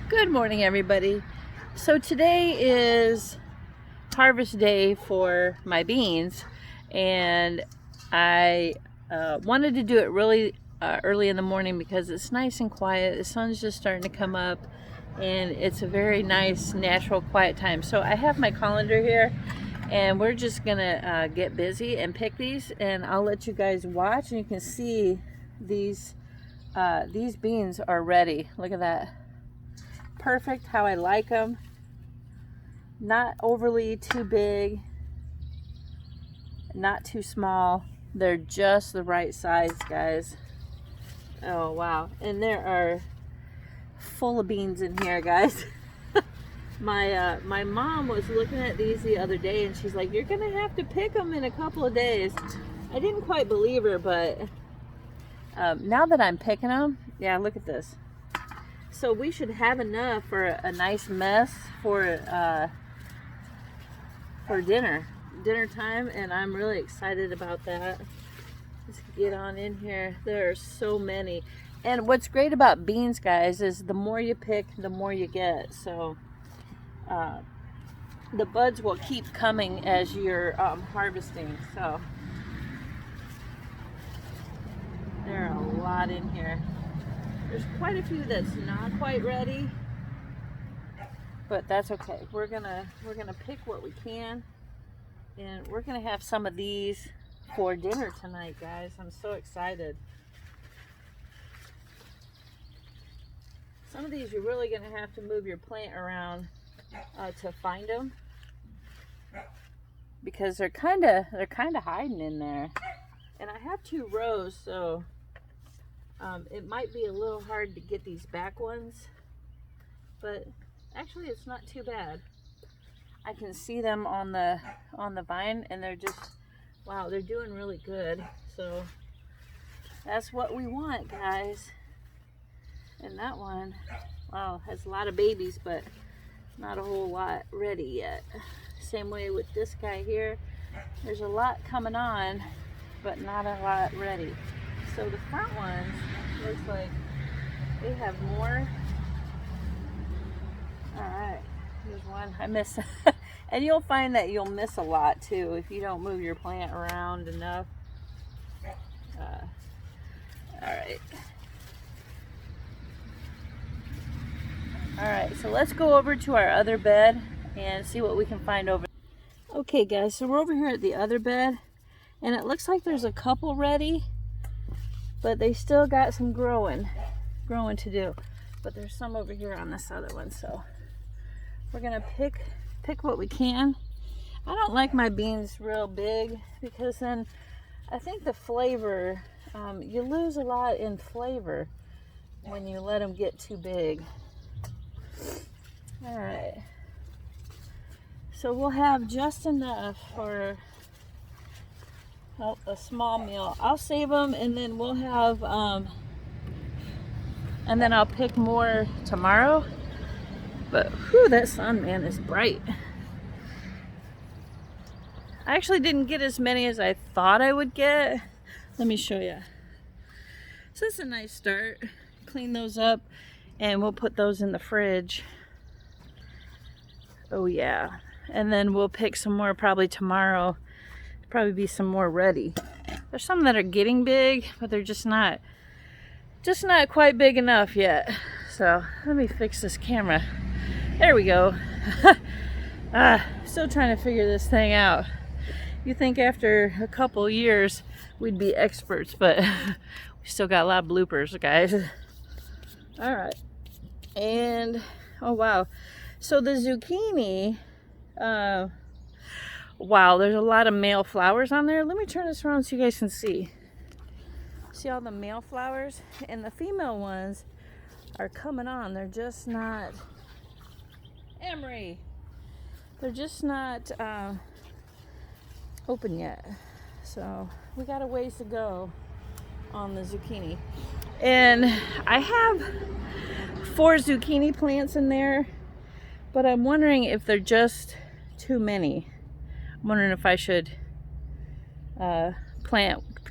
Good morning, everybody. So today is harvest day for my beans, and I wanted to do it really early in the morning because it's nice and quiet. The sun's just starting to come up, and it's a very nice, natural, quiet time. So I have my colander here, and we're just gonna get busy and pick these, and I'll let you guys watch, and you can see these beans are ready. Look at that. Perfect how I like them. Not overly too big, not too small. They're just the right size, guys. Oh wow, and there are full of beans in here, guys. My mom was looking at these the other day, and she's like, you're gonna have to pick them in a couple of days. I didn't quite believe her, but now that I'm picking them, yeah, look at this. So we should have enough for a nice mess for dinner time, and I'm really excited about that. Let's get on in here. There are so many, and what's great about beans, guys, is the more you pick, the more you get. So the buds will keep coming as you're harvesting. So there are a lot in here. There's quite a few that's not quite ready, but that's okay. We're gonna pick what we can, and we're gonna have some of these for dinner tonight, guys. I'm so excited. Some of these you're really gonna have to move your plant around to find them, because they're kind of hiding in there. And I have 2 rows, so it might be a little hard to get these back ones, but actually it's not too bad. I can see them on the vine, and they're just, wow, they're doing really good. So that's what we want, guys. And that one, wow, has a lot of babies, but not a whole lot ready yet. Same way with this guy here. There's a lot coming on, but not a lot ready. So the front ones, looks like they have more. All right, here's one I missed. And you'll find that you'll miss a lot too if you don't move your plant around enough. All right. All right, so let's go over to our other bed and see what we can find over. Okay, guys, so we're over here at the other bed, and it looks like there's a couple ready, but they still got some growing to do. But there's some over here on this other one, so we're gonna pick what we can. I don't like my beans real big, because then I think the flavor, you lose a lot in flavor when you let them get too big. All right, so we'll have just enough for a small meal. I'll save them, and then we'll have and then I'll pick more tomorrow. But whew, that sun, man, is bright. I actually didn't get as many as I thought I would get. Let me show you. So this is a nice start. Clean those up, and we'll put those in the fridge. Oh yeah, and then we'll pick some more probably tomorrow. Probably be some more ready. There's some that are getting big, but they're just not quite big enough yet. So let me fix this camera. There we go. Still trying to figure this thing out. You think after a couple years we'd be experts, but we still got a lot of bloopers, guys. All right, and oh wow, so the zucchini, wow, there's a lot of male flowers on there. Let me turn this around so you guys can see. See all the male flowers? And the female ones are coming on. They're just not, Emery, they're just not open yet. So we got a ways to go on the zucchini. And I have 4 zucchini plants in there, but I'm wondering if they're just too many. I'm wondering if I should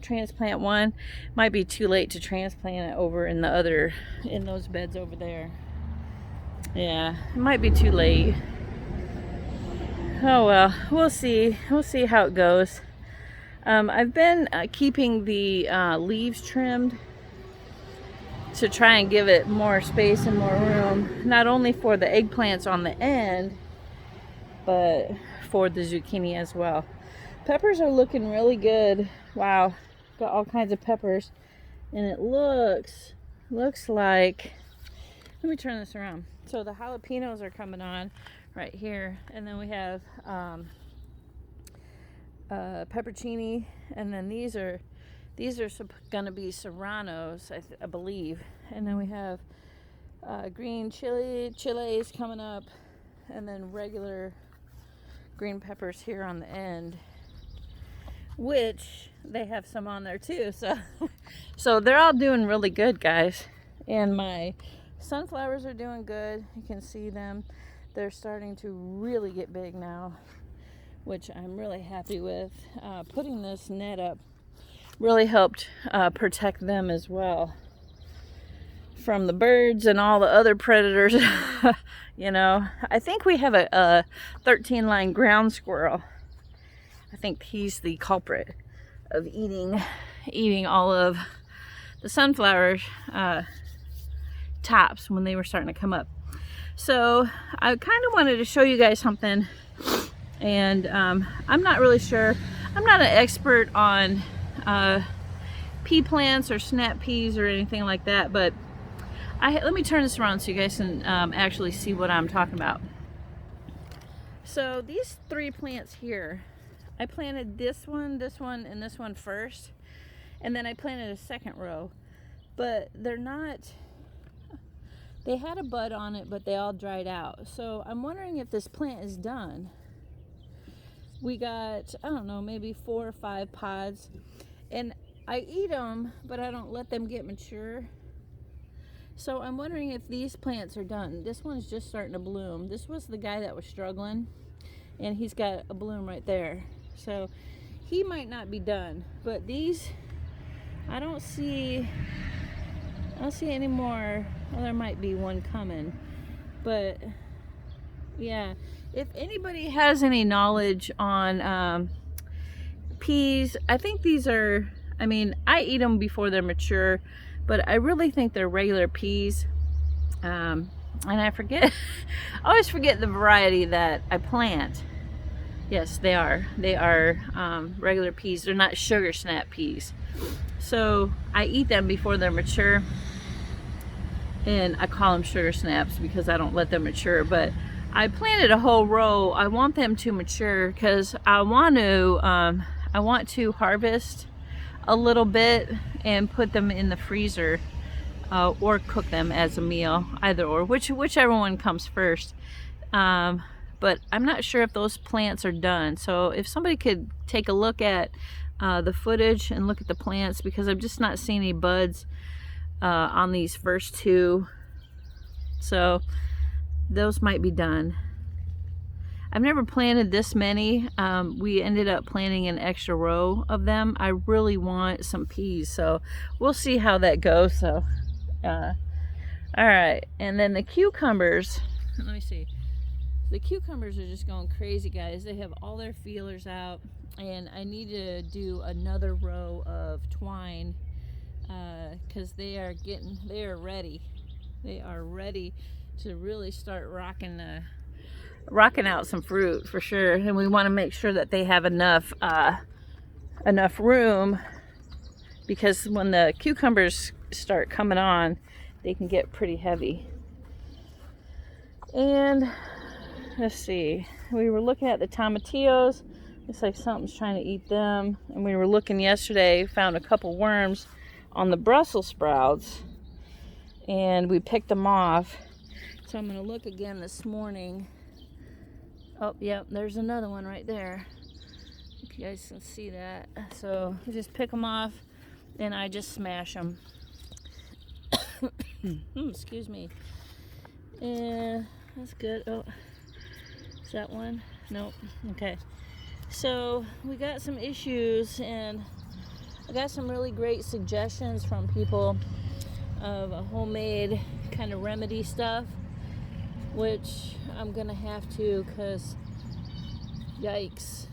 transplant one. Might be too late to transplant it over in those beds over there. Yeah, it might be too late. Oh well, we'll see. We'll see how it goes. I've been keeping the leaves trimmed to try and give it more space and more room, not only for the eggplants on the end, but for the zucchini as well. Peppers are looking really good. Wow, got all kinds of peppers, and it looks like, let me turn this around. So the jalapenos are coming on right here, and then we have peppercini, and then these are gonna be serranos, I believe, and then we have green chiles coming up, and then regular green peppers here on the end, which they have some on there too. So they're all doing really good, guys. And my sunflowers are doing good. You can see them. They're starting to really get big now, which I'm really happy with. Putting this net up really helped protect them as well from the birds and all the other predators. You know, I think we have a 13-line ground squirrel. I think he's the culprit of eating all of the sunflower tops when they were starting to come up. So I kind of wanted to show you guys something, and I'm not really sure. I'm not an expert on pea plants or snap peas or anything like that, but let me turn this around so you guys can actually see what I'm talking about. So these 3 plants here, I planted this one, and this one first, and then I planted a second row, but they're not, they had a bud on it, but they all dried out. So I'm wondering if this plant is done. We got, I don't know, maybe 4 or 5 pods, and I eat them, but I don't let them get mature. So I'm wondering if these plants are done. This one's just starting to bloom. This was the guy that was struggling, and he's got a bloom right there. So he might not be done, but these, I don't see any more. Well, there might be one coming, but yeah, if anybody has any knowledge on peas, I think these are, I mean, I eat them before they're mature, but I really think they're regular peas. And I forget, I always forget the variety that I plant. Yes, they are. They are regular peas. They're not sugar snap peas. So I eat them before they're mature, and I call them sugar snaps because I don't let them mature. But I planted a whole row. I want them to mature because I want to harvest a little bit and put them in the freezer, or cook them as a meal, either or, whichever one comes first. But I'm not sure if those plants are done. So if somebody could take a look at the footage and look at the plants, because I'm just not seeing any buds on these first 2. So those might be done. I've never planted this many. We ended up planting an extra row of them. I really want some peas, so we'll see how that goes. So all right, and then the cucumbers, let me see. The cucumbers are just going crazy, guys. They have all their feelers out, and I need to do another row of twine because they are ready. They are ready to really start rocking out some fruit for sure. And we want to make sure that they have enough room, because when the cucumbers start coming on, they can get pretty heavy. And let's see, we were looking at the tomatillos. Looks like something's trying to eat them. And we were looking yesterday, found a couple worms on the Brussels sprouts, and we picked them off. So I'm going to look again this morning. Oh, yep, there's another one right there. If you guys can see that. So you just pick them off, and I just smash them. Excuse me. Yeah, that's good. Oh, is that one? Nope. Okay. So we got some issues, and I got some really great suggestions from people of a homemade kind of remedy stuff. which I'm gonna have to, because yikes.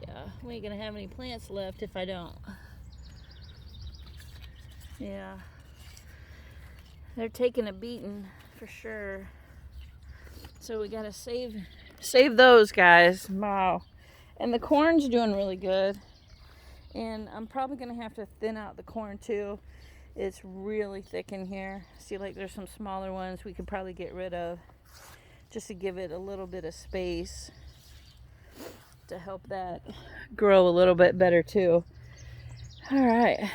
Yeah, we ain't gonna have any plants left if I don't. Yeah, they're taking a beating for sure. So we gotta save those guys. Wow. And the corn's doing really good. And I'm probably gonna have to thin out the corn too. It's really thick in here. See, like there's some smaller ones we could probably get rid of just to give it a little bit of space to help that grow a little bit better too. All right,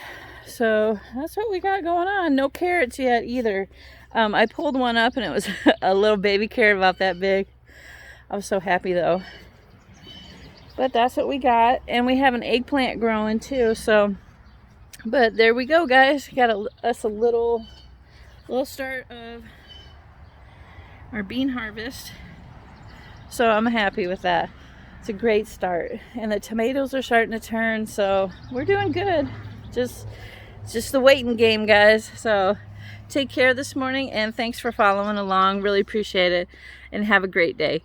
so that's what we got going on. No carrots yet either. I pulled one up and it was a little baby carrot about that big. I was so happy though. But that's what we got, and we have an eggplant growing too. So, but there we go, guys. Got us a little start of our bean harvest. So I'm happy with that. It's a great start, and the tomatoes are starting to turn, so we're doing good. Just the waiting game, guys. So take care this morning, and thanks for following along. Really appreciate it, and have a great day.